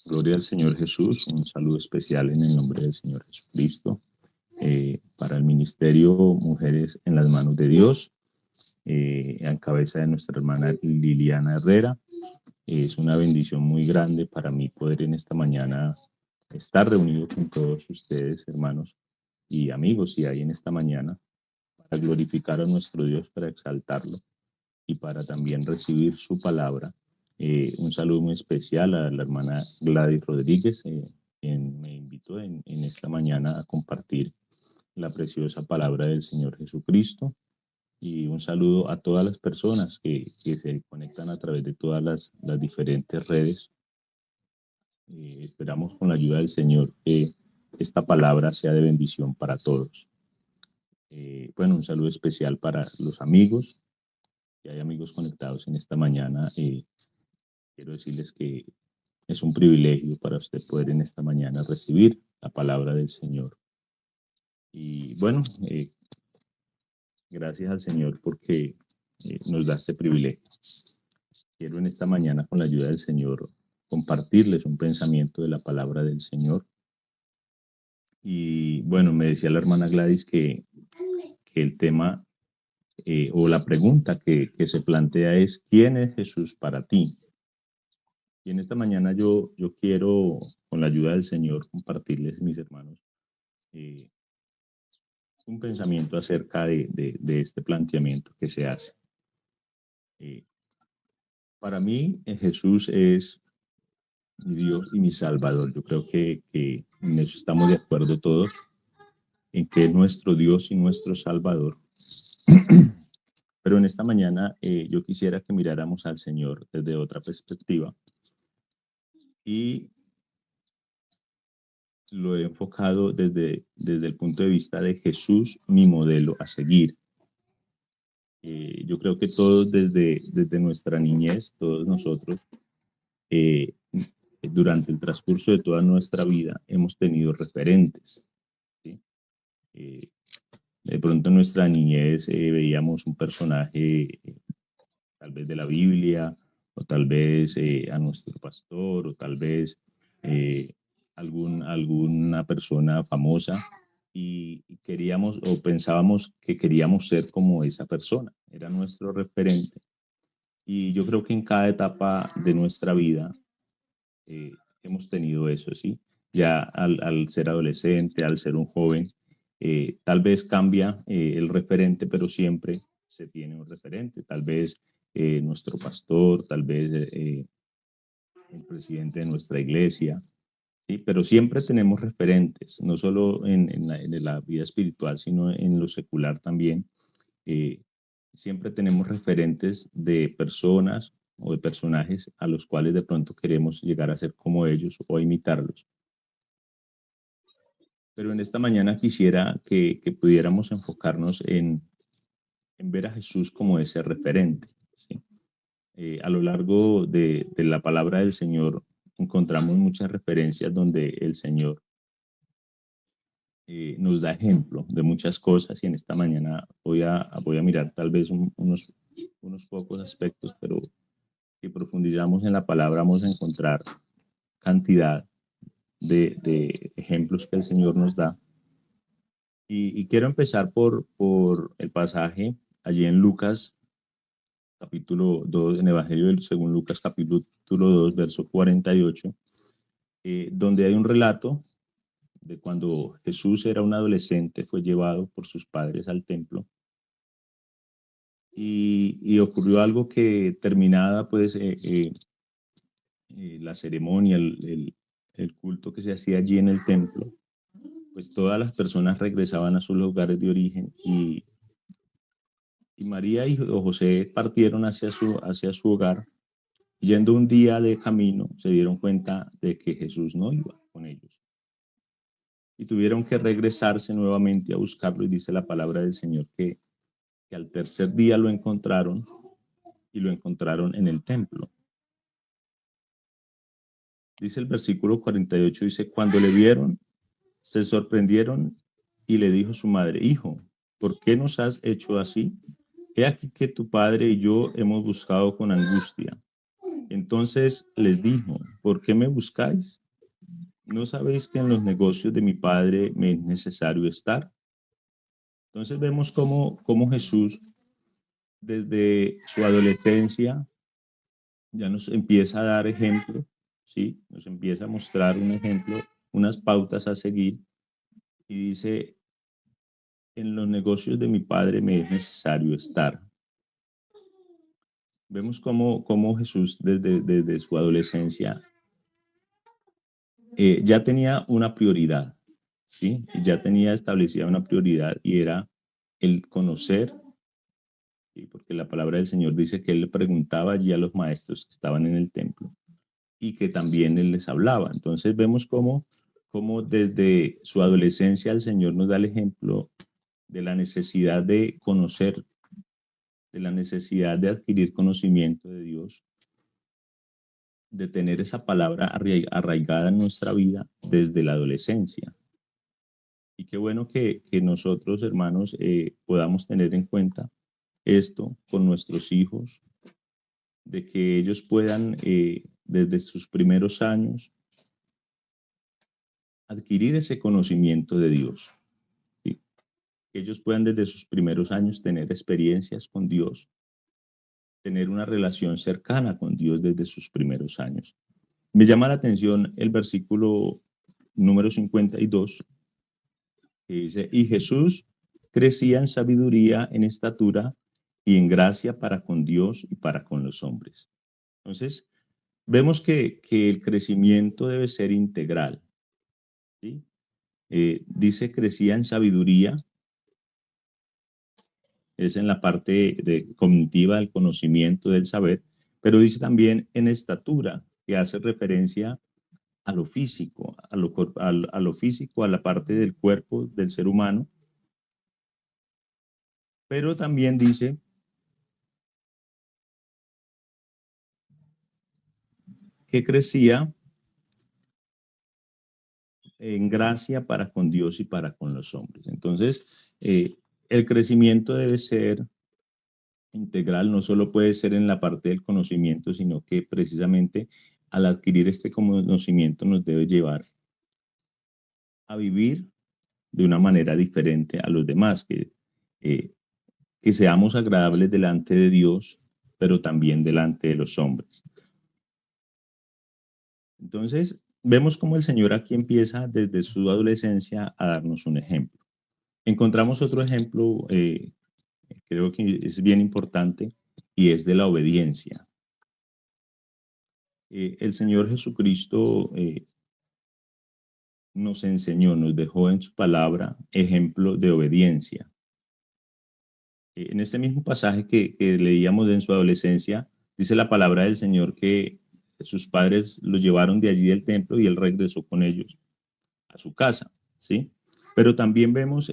Gloria al Señor Jesús, un saludo especial en el nombre del Señor Jesucristo para el ministerio Mujeres en las Manos de Dios, en cabeza de nuestra hermana Liliana Herrera. Es una bendición muy grande para mí poder en esta mañana estar reunido con todos ustedes, hermanos y amigos, si hay en esta mañana, para glorificar a nuestro Dios, para exaltarlo y para también recibir su palabra. Un saludo muy especial a la hermana Gladys Rodríguez, quien me invitó en esta mañana a compartir la preciosa palabra del Señor Jesucristo. Y un saludo a todas las personas que se conectan a través de todas las diferentes redes. Esperamos con la ayuda del Señor que esta palabra sea de bendición para todos. Bueno, un saludo especial para los amigos, que hay amigos conectados en esta mañana. Quiero decirles que es un privilegio para usted poder en esta mañana recibir la palabra del Señor. Y bueno, gracias al Señor porque nos da este privilegio. Quiero en esta mañana, con la ayuda del Señor, compartirles un pensamiento de la palabra del Señor. Y bueno, me decía la hermana Gladys que el tema o la pregunta que se plantea es: ¿quién es Jesús para ti? Y en esta mañana yo quiero, con la ayuda del Señor, compartirles, mis hermanos, un pensamiento acerca de este planteamiento que se hace. Para mí, Jesús es mi Dios y mi Salvador. Yo creo que en eso estamos de acuerdo todos, en que es nuestro Dios y nuestro Salvador. Pero en esta mañana yo quisiera que miráramos al Señor desde otra perspectiva. Y lo he enfocado desde el punto de vista de Jesús, mi modelo a seguir. Yo creo que todos desde nuestra niñez, todos nosotros, durante el transcurso de toda nuestra vida, hemos tenido referentes, ¿sí? De pronto en nuestra niñez veíamos un personaje tal vez de la Biblia, o tal vez a nuestro pastor, o tal vez alguna persona famosa, y queríamos o pensábamos que queríamos ser como esa persona, era nuestro referente. Y yo creo que en cada etapa de nuestra vida hemos tenido eso, ¿sí? Ya al ser adolescente, al ser un joven, tal vez cambia el referente, pero siempre se tiene un referente. Tal vez nuestro pastor, tal vez el presidente de nuestra iglesia, ¿sí? Pero siempre tenemos referentes, no solo en la vida espiritual, sino en lo secular también. Siempre tenemos referentes de personas o de personajes a los cuales de pronto queremos llegar a ser como ellos o imitarlos. Pero en esta mañana quisiera que pudiéramos enfocarnos en ver a Jesús como ese referente, ¿sí? A lo largo de la palabra del Señor encontramos muchas referencias donde el Señor nos da ejemplo de muchas cosas, y en esta mañana voy a mirar tal vez unos pocos aspectos, pero si profundizamos en la palabra vamos a encontrar cantidad de ejemplos que el Señor nos da. Y quiero empezar por el pasaje allí en Lucas, capítulo 2, en Evangelio según Lucas, capítulo 2, verso 48, donde hay un relato de cuando Jesús era un adolescente, fue llevado por sus padres al templo, y ocurrió algo que terminada pues la ceremonia, el culto que se hacía allí en el templo, pues todas las personas regresaban a sus lugares de origen, y María y José partieron hacia su hogar. Yendo un día de camino, se dieron cuenta de que Jesús no iba con ellos, y tuvieron que regresarse nuevamente a buscarlo, y dice la palabra del Señor que al tercer día lo encontraron, y lo encontraron en el templo. Dice el versículo 48, dice: cuando le vieron, se sorprendieron, y le dijo su madre: hijo, ¿por qué nos has hecho así? He aquí que tu padre y yo hemos buscado con angustia Entonces les dijo, ¿por qué me buscáis? ¿No sabéis que en los negocios de mi Padre me es necesario estar? Entonces vemos cómo Jesús desde su adolescencia ya nos empieza a dar ejemplo, ¿sí? Nos empieza a mostrar un ejemplo, unas pautas a seguir y dice, en los negocios de mi Padre me es necesario estar. Vemos cómo Jesús desde su adolescencia ya tenía una prioridad, ¿sí? Ya tenía establecida una prioridad y era el conocer, ¿sí? Porque la palabra del Señor dice que él le preguntaba allí a los maestros que estaban en el templo y que también él les hablaba. Entonces vemos cómo desde su adolescencia el Señor nos da el ejemplo de la necesidad de conocer, de la necesidad de adquirir conocimiento de Dios, de tener esa palabra arraigada en nuestra vida desde la adolescencia. Y qué bueno que nosotros, hermanos, podamos tener en cuenta esto con nuestros hijos, de que ellos puedan, desde sus primeros años, adquirir ese conocimiento de Dios. ¿Sí? Que ellos puedan desde sus primeros años tener experiencias con Dios, tener una relación cercana con Dios desde sus primeros años. Me llama la atención el versículo número 52, que dice, y Jesús crecía en sabiduría, en estatura y en gracia para con Dios y para con los hombres. Entonces, vemos que el crecimiento debe ser integral. ¿Sí? Dice, crecía en sabiduría, es en la parte cognitiva del conocimiento, del saber, pero dice también en estatura, que hace referencia a lo físico, a lo físico, a la parte del cuerpo del ser humano, pero también dice que crecía en gracia para con Dios y para con los hombres. Entonces, el crecimiento debe ser integral, no solo puede ser en la parte del conocimiento, sino que precisamente al adquirir este conocimiento nos debe llevar a vivir de una manera diferente a los demás, eh, que seamos agradables delante de Dios, pero también delante de los hombres. Entonces, vemos cómo el Señor aquí empieza desde su adolescencia a darnos un ejemplo. Encontramos otro ejemplo, creo que es bien importante, y es de la obediencia. El Señor Jesucristo nos enseñó, nos dejó en su palabra ejemplo de obediencia. En este mismo pasaje que leíamos en su adolescencia, dice la palabra del Señor que sus padres lo llevaron de allí del templo y él regresó con ellos a su casa, ¿sí? Pero también vemos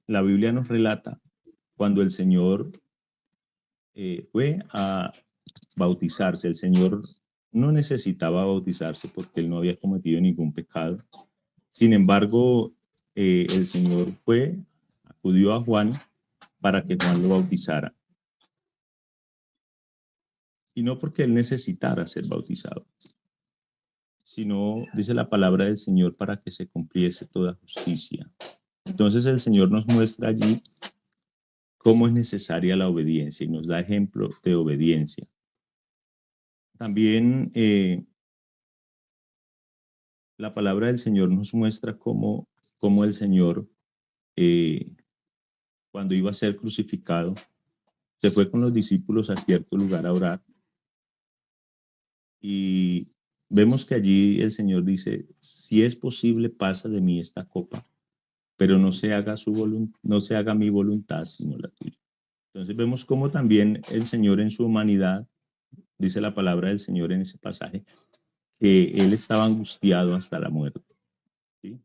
la Biblia nos relata cuando el Señor fue a bautizarse. El Señor no necesitaba bautizarse porque él no había cometido ningún pecado. Sin embargo, el Señor acudió a Juan para que Juan lo bautizara. Y no porque él necesitara ser bautizado, sino, dice la palabra del Señor, para que se cumpliese toda justicia. Entonces el Señor nos muestra allí cómo es necesaria la obediencia y nos da ejemplo de obediencia. También la palabra del Señor nos muestra cómo el Señor, eh, cuando iba a ser crucificado, se fue con los discípulos a cierto lugar a orar. Y vemos que allí el Señor dice, si es posible, pasa de mí esta copa, pero no se haga no se haga mi voluntad, sino la tuya. Entonces vemos cómo también el Señor en su humanidad, dice la palabra del Señor en ese pasaje, que él estaba angustiado hasta la muerte. ¿Sí?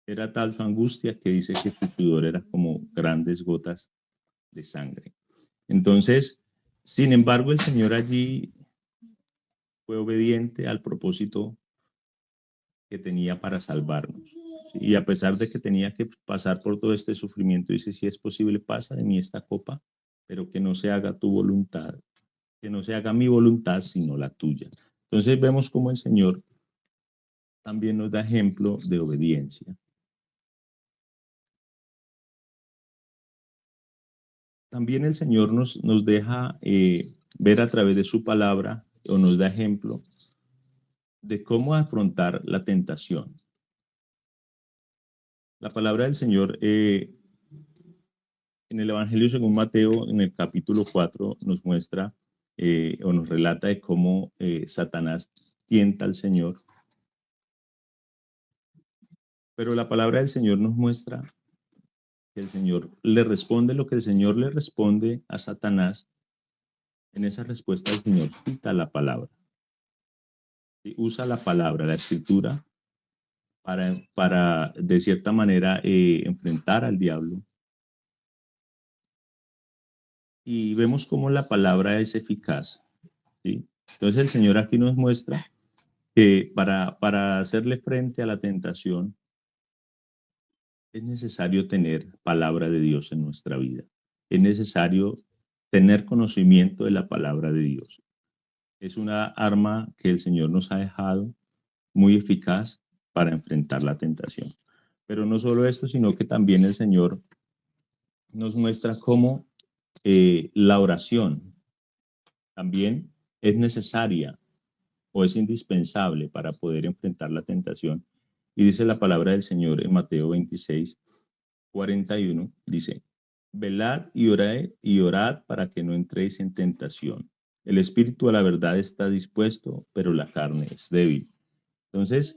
Era tal su angustia que dice que su sudor era como grandes gotas de sangre. Entonces, sin embargo, el Señor allí fue obediente al propósito que tenía para salvarnos. ¿Sí? Y a pesar de que tenía que pasar por todo este sufrimiento, dice, si es posible, pasa de mí esta copa, pero que no se haga tu voluntad, que no se haga mi voluntad, sino la tuya. Entonces vemos cómo el Señor también nos da ejemplo de obediencia. También el Señor nos deja ver a través de su palabra o nos da ejemplo de cómo afrontar la tentación. La palabra del Señor en el Evangelio según Mateo, en el capítulo 4, nos muestra o nos relata de cómo Satanás tienta al Señor. Pero la palabra del Señor nos muestra que el Señor le responde lo que el Señor le responde a Satanás. En esa respuesta el Señor cita la palabra. Y usa la palabra, la escritura, para de cierta manera, enfrentar al diablo. Y vemos cómo la palabra es eficaz, ¿sí? Entonces el Señor aquí nos muestra que para hacerle frente a la tentación es necesario tener palabra de Dios en nuestra vida. Es necesario tener conocimiento de la palabra de Dios. Es una arma que el Señor nos ha dejado muy eficaz para enfrentar la tentación. Pero no solo esto, sino que también el Señor nos muestra cómo la oración también es necesaria o es indispensable para poder enfrentar la tentación. Y dice la palabra del Señor en Mateo 26:41, dice, velad y orad para que no entréis en tentación. El espíritu a la verdad está dispuesto, pero la carne es débil. Entonces,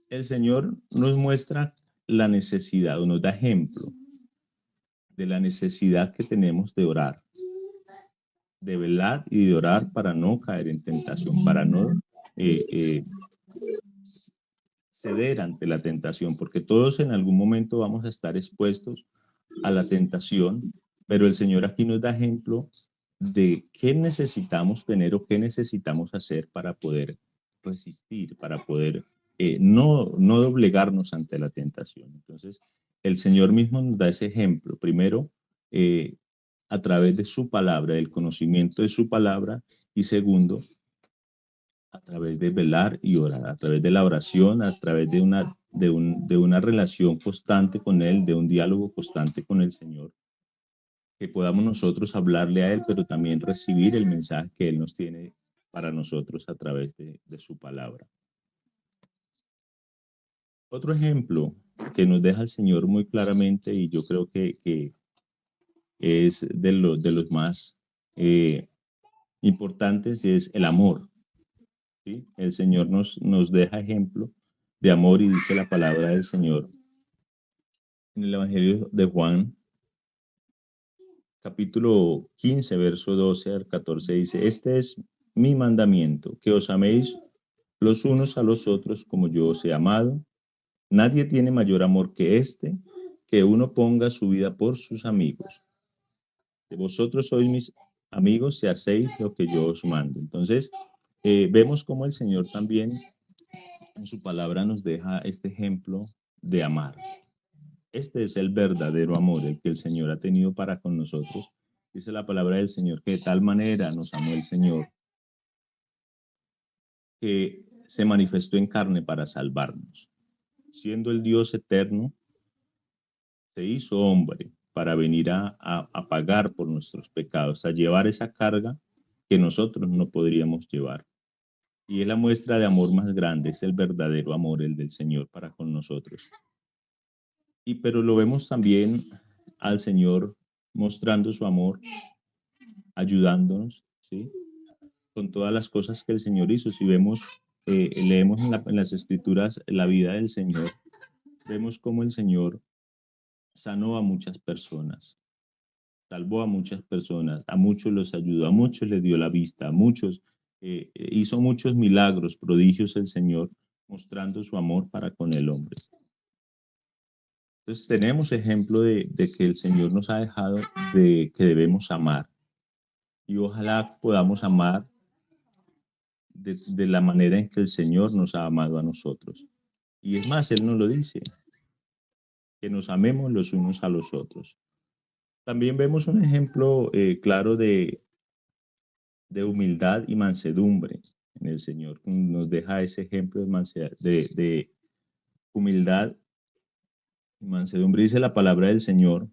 el Señor nos muestra la necesidad o nos da ejemplo de la necesidad que tenemos de orar, de velar y de orar para no caer en tentación, para no ceder ante la tentación, porque todos en algún momento vamos a estar expuestos a la tentación, pero el Señor aquí nos da ejemplo de qué necesitamos tener o qué necesitamos hacer para poder resistir, para poder no doblegarnos ante la tentación. Entonces, el Señor mismo nos da ese ejemplo, primero, a través de su palabra, del conocimiento de su palabra, y segundo, a través de velar y orar, a través de la oración, a través de una relación constante con Él, de un diálogo constante con el Señor, que podamos nosotros hablarle a Él, pero también recibir el mensaje que Él nos tiene para nosotros a través de su palabra. Otro ejemplo que nos deja el Señor muy claramente, y yo creo que es de los más importantes, es el amor. ¿Sí? El Señor nos deja ejemplo de amor y dice la palabra del Señor en el Evangelio de Juan, capítulo 15, verso 12 al 14, dice, este es mi mandamiento, que os améis los unos a los otros como yo os he amado. Nadie tiene mayor amor que este, que uno ponga su vida por sus amigos. De vosotros sois mis amigos si hacéis lo que yo os mando. Entonces, vemos cómo el Señor también en su palabra nos deja este ejemplo de amar. Este es el verdadero amor, el que el Señor ha tenido para con nosotros. Dice la palabra del Señor que de tal manera nos amó el Señor que se manifestó en carne para salvarnos. Siendo el Dios eterno, se hizo hombre para venir a pagar por nuestros pecados, a llevar esa carga que nosotros no podríamos llevar. Y es la muestra de amor más grande, es el verdadero amor, el del Señor para con nosotros. Pero lo vemos también al Señor mostrando su amor, ayudándonos, ¿sí? Con todas las cosas que el Señor hizo. Si vemos, leemos en las Escrituras la vida del Señor, vemos cómo el Señor sanó a muchas personas, salvó a muchas personas, a muchos los ayudó, a muchos les dio la vista, a muchos hizo muchos milagros, prodigios el Señor, mostrando su amor para con el hombre. Entonces tenemos ejemplo de que el Señor nos ha dejado de que debemos amar. Y ojalá podamos amar de la manera en que el Señor nos ha amado a nosotros. Y es más, Él nos lo dice, que nos amemos los unos a los otros. También vemos un ejemplo claro de humildad y mansedumbre en el Señor. Nos deja ese ejemplo de humildad y mansedumbre. Dice la palabra del Señor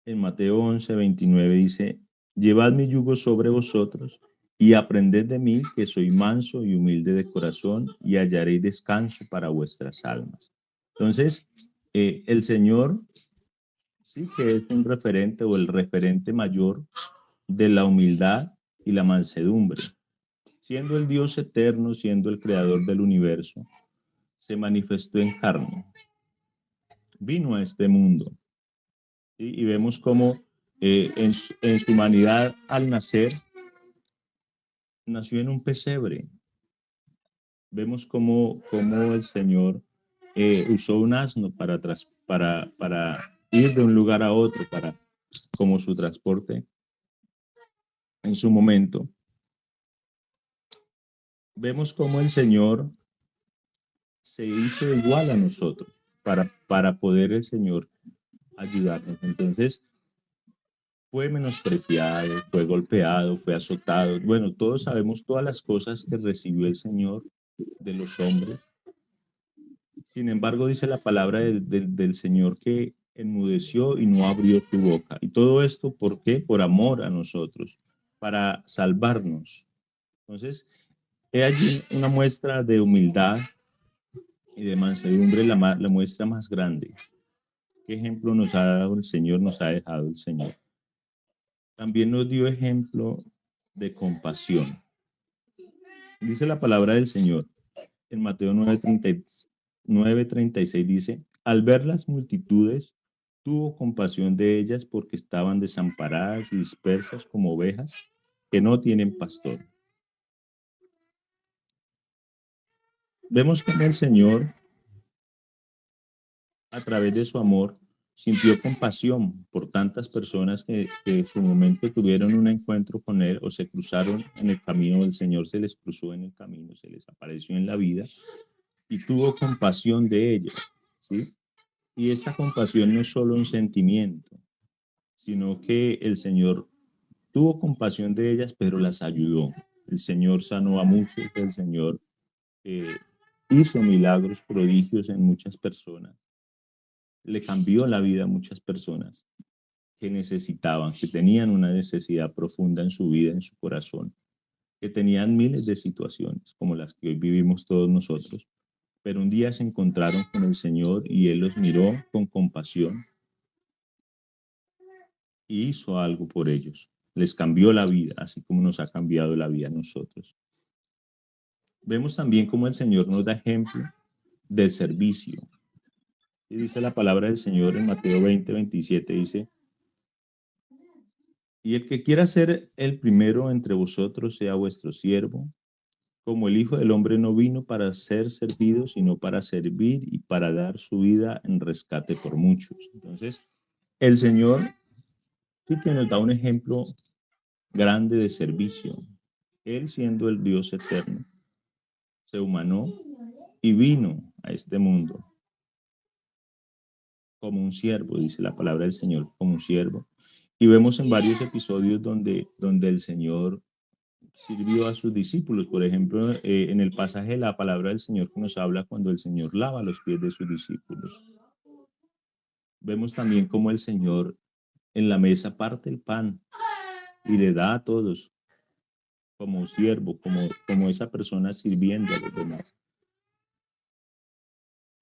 en Mateo 11:29, dice, llevad mi yugo sobre vosotros y aprended de mí, que soy manso y humilde de corazón, y hallaréis descanso para vuestras almas. Entonces, el Señor sí que es un referente o el referente mayor de la humildad y la mansedumbre. Siendo el Dios eterno, siendo el creador del universo, se manifestó en carne, vino a este mundo. ¿Sí? Y vemos cómo en su humanidad al nacer, nació en un pesebre. Vemos cómo el Señor usó un asno para ir de un lugar a otro, como su transporte en su momento. Vemos cómo el Señor se hizo igual a nosotros para poder el Señor ayudarnos. Entonces, fue menospreciado, fue golpeado, fue azotado. Bueno, todos sabemos todas las cosas que recibió el Señor de los hombres. Sin embargo, dice la palabra del Señor que enmudeció y no abrió su boca. Y todo esto, ¿por qué? Por amor a nosotros, para salvarnos. Entonces, he allí una muestra de humildad y de mansedumbre, la muestra más grande. ¿Qué ejemplo nos ha dado el Señor, nos ha dejado el Señor? También nos dio ejemplo de compasión. Dice la palabra del Señor en Mateo 9:36, dice, al ver las multitudes, tuvo compasión de ellas porque estaban desamparadas y dispersas como ovejas que no tienen pastor. Vemos cómo el Señor, a través de su amor, sintió compasión por tantas personas que en su momento tuvieron un encuentro con Él o se cruzaron en el camino. El Señor se les cruzó en el camino, se les apareció en la vida y tuvo compasión de ellos, ¿sí? Y esta compasión no es solo un sentimiento, sino que el Señor tuvo compasión de ellas, pero las ayudó. El Señor sanó a muchos, el Señor eh, hizo milagros, prodigios en muchas personas. Le cambió la vida a muchas personas que necesitaban, que tenían una necesidad profunda en su vida, en su corazón, que tenían miles de situaciones como las que hoy vivimos todos nosotros, pero un día se encontraron con el Señor y Él los miró con compasión y hizo algo por ellos. Les cambió la vida, así como nos ha cambiado la vida a nosotros. Vemos también cómo el Señor nos da ejemplo del servicio. Y dice la palabra del Señor en Mateo 20:27, dice, y el que quiera ser el primero entre vosotros sea vuestro siervo, como el Hijo del Hombre no vino para ser servido, sino para servir y para dar su vida en rescate por muchos. Entonces, el Señor sí que nos da un ejemplo grande de servicio. Él, siendo el Dios eterno, se humanó y vino a este mundo como un siervo, dice la palabra del Señor, como un siervo. Y vemos en varios episodios donde el Señor sirvió a sus discípulos. Por ejemplo, en el pasaje de la palabra del Señor que nos habla cuando el Señor lava los pies de sus discípulos. Vemos también cómo el Señor en la mesa parte el pan y le da a todos como un siervo, como esa persona sirviendo a los demás.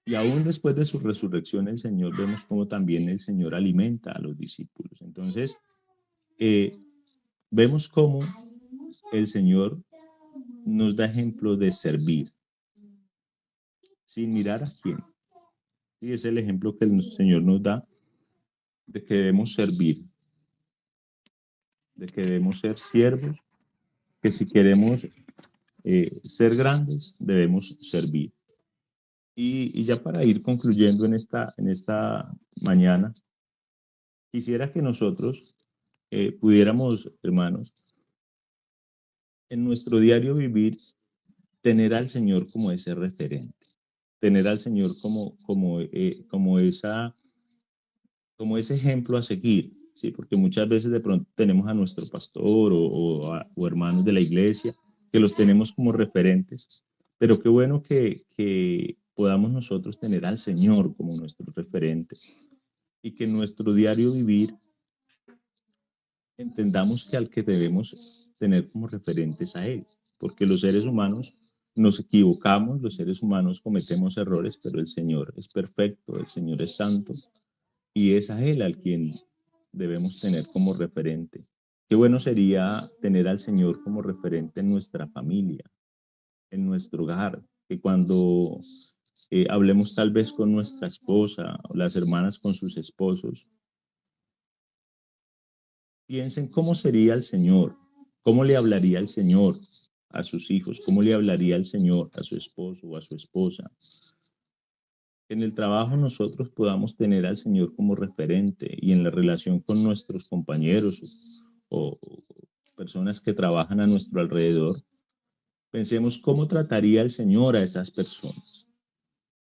Y aún después de su resurrección, el Señor, vemos cómo también el Señor alimenta a los discípulos. Entonces, vemos cómo el Señor nos da ejemplo de servir, sin mirar a quién. Y es el ejemplo que el Señor nos da de que debemos servir, de que debemos ser siervos, que si queremos ser grandes, debemos servir. Y ya para ir concluyendo en esta mañana, quisiera que nosotros pudiéramos, hermanos, en nuestro diario vivir, tener al Señor como ese referente, tener al Señor como ese ejemplo a seguir, ¿sí? Porque muchas veces de pronto tenemos a nuestro pastor o hermanos de la iglesia que los tenemos como referentes, pero qué bueno que podamos nosotros tener al Señor como nuestro referente y que en nuestro diario vivir entendamos que al que debemos tener como referentes a Él, porque los seres humanos nos equivocamos, los seres humanos cometemos errores, pero el Señor es perfecto, el Señor es santo y es a Él al quien debemos tener como referente. Qué bueno sería tener al Señor como referente en nuestra familia, en nuestro hogar, que cuando hablemos tal vez con nuestra esposa o las hermanas con sus esposos, piensen cómo sería el Señor, cómo le hablaría el Señor a sus hijos, cómo le hablaría el Señor a su esposo o a su esposa. En el trabajo nosotros podamos tener al Señor como referente y en la relación con nuestros compañeros o personas que trabajan a nuestro alrededor, pensemos cómo trataría el Señor a esas personas.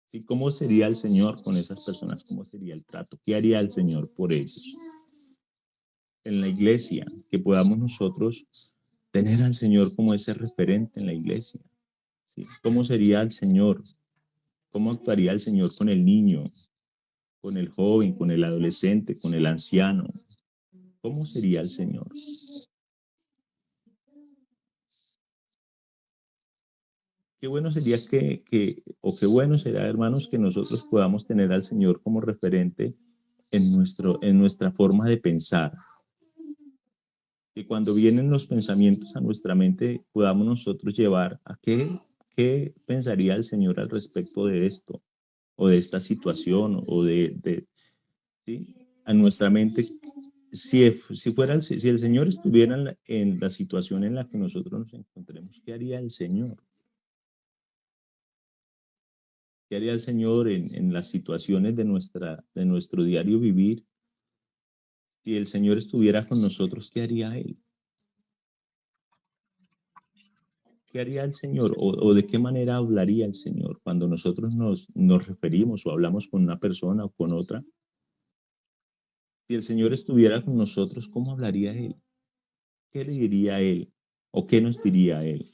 ¿Sí? ¿Cómo sería el Señor con esas personas? ¿Cómo sería el trato? ¿Qué haría el Señor por ellos? En la iglesia, que podamos nosotros tener al Señor como ese referente en la iglesia. ¿Sí? ¿Cómo sería el Señor? ¿Cómo actuaría el Señor con el niño, con el joven, con el adolescente, con el anciano? ¿Cómo sería el Señor? Qué bueno sería o qué bueno será, hermanos, que nosotros podamos tener al Señor como referente en nuestra forma de pensar. Que cuando vienen los pensamientos a nuestra mente, podamos nosotros llevar a qué pensaría el Señor al respecto de esto, o de esta situación, o ¿sí? A nuestra mente, si el Señor estuviera en la situación en la que nosotros nos encontremos, ¿qué haría el Señor? ¿Qué haría el Señor en las situaciones de nuestro diario vivir? Si el Señor estuviera con nosotros, ¿qué haría Él? ¿Qué haría el Señor? O de qué manera hablaría el Señor cuando nosotros nos referimos o hablamos con una persona o con otra? Si el Señor estuviera con nosotros, ¿cómo hablaría Él? ¿Qué le diría a Él? ¿O qué nos diría a Él?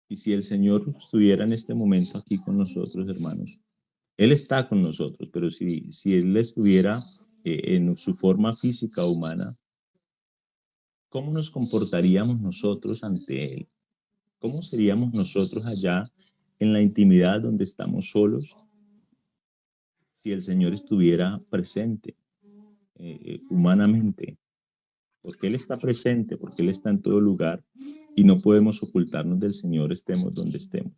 Y si el Señor estuviera en este momento aquí con nosotros, hermanos, Él está con nosotros, pero si Él estuviera en su forma física humana, ¿cómo nos comportaríamos nosotros ante Él? ¿Cómo seríamos nosotros allá en la intimidad donde estamos solos si el Señor estuviera presente humanamente? Porque Él está presente, porque Él está en todo lugar y no podemos ocultarnos del Señor, estemos donde estemos.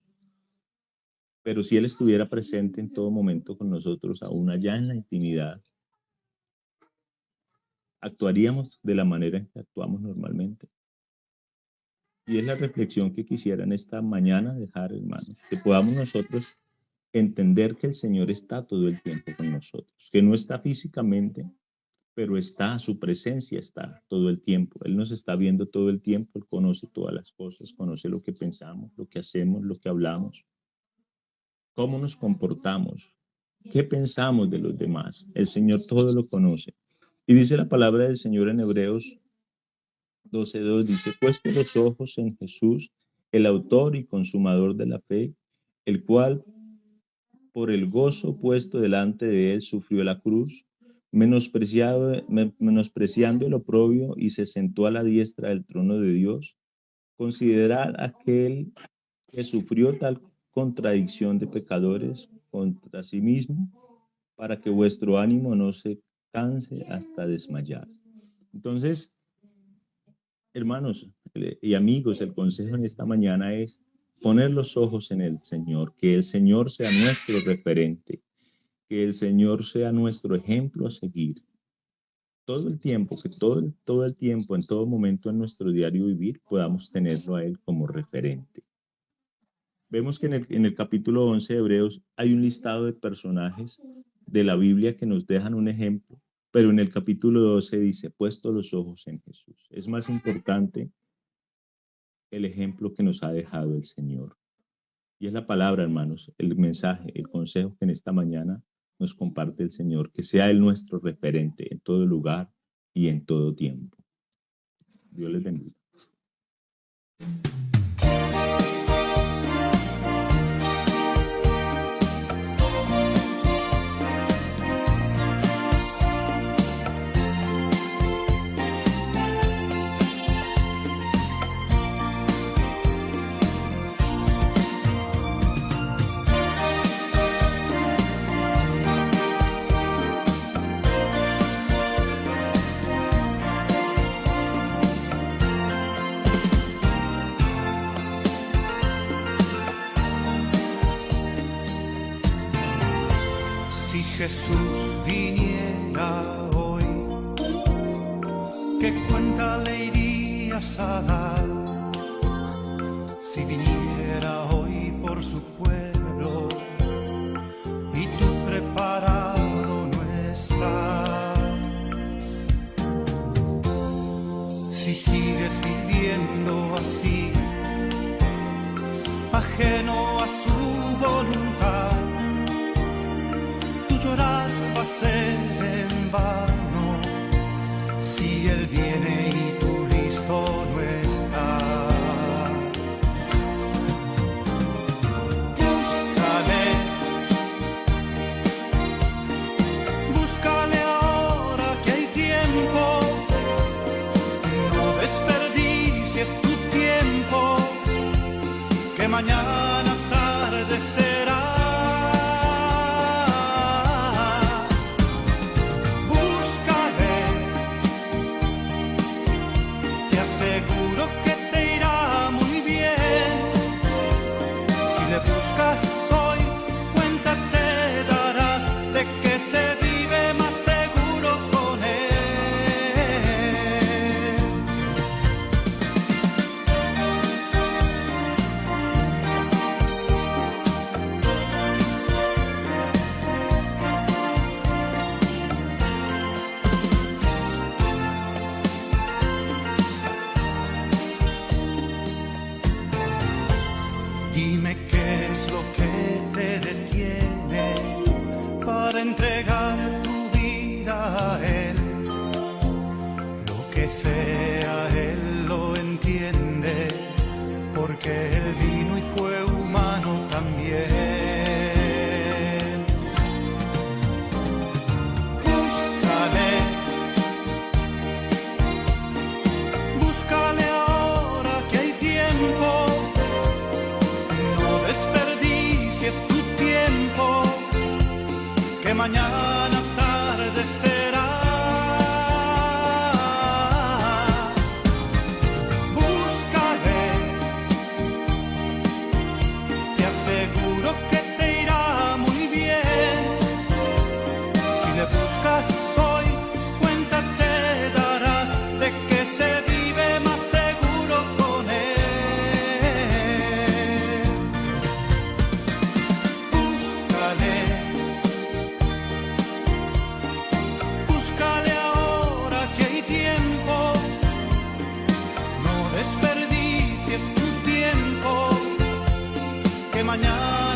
Pero si Él estuviera presente en todo momento con nosotros, aún allá en la intimidad, actuaríamos de la manera en que actuamos normalmente. Y es la reflexión que quisiera en esta mañana dejar, hermanos, que podamos nosotros entender que el Señor está todo el tiempo con nosotros, que no está físicamente, pero está, su presencia está todo el tiempo. Él nos está viendo todo el tiempo, Él conoce todas las cosas, conoce lo que pensamos, lo que hacemos, lo que hablamos, cómo nos comportamos, qué pensamos de los demás. El Señor todo lo conoce. Y dice la palabra del Señor en Hebreos 12:2, dice, puesto los ojos en Jesús, el autor y consumador de la fe, el cual por el gozo puesto delante de él sufrió la cruz, menospreciando el oprobio y se sentó a la diestra del trono de Dios. Considerad aquel que sufrió tal contradicción de pecadores contra sí mismo, para que vuestro ánimo no se canse hasta desmayar. Entonces, hermanos y amigos, el consejo en esta mañana es poner los ojos en el Señor, que el Señor sea nuestro referente, que el Señor sea nuestro ejemplo a seguir. Todo el tiempo, que todo el tiempo, en todo momento en nuestro diario vivir, podamos tenerlo a Él como referente. Vemos que en el capítulo 11 de Hebreos hay un listado de personajes de la Biblia que nos dejan un ejemplo, pero en el capítulo 12 dice, puesto los ojos en Jesús. Es más importante el ejemplo que nos ha dejado el Señor. Y es la palabra, hermanos, el mensaje, el consejo que en esta mañana nos comparte el Señor, que sea Él nuestro referente en todo lugar y en todo tiempo. Dios les bendiga. Si Jesús viniera hoy, ¿qué cuenta le irías a dar? Si viniera hoy por su pueblo y tú preparado no estás. Si sigues viviendo así, ajeno a su voluntad, llorar va a ser en vano si Él viene y tú listo no estás. Búscale ahora que hay tiempo, no desperdicies tu tiempo, que mañana tarde será. Seguro que te irá muy bien. Si le buscas hoy, cuenta te darás de que se vive más seguro con Él. Dime qué es lo que te detiene para entregar tu vida a Él. Lo que sea, Él lo entiende, porque Él vino y fue humano también. Búscale ahora que hay tiempo. Es tu tiempo, que mañana tarde será. Búscale, te aseguro que te irá muy bien. Si le buscas hoy, cuenta te darás de que se vive más seguro con Él. Búscale ahora que hay tiempo, no desperdicies tu tiempo, que mañana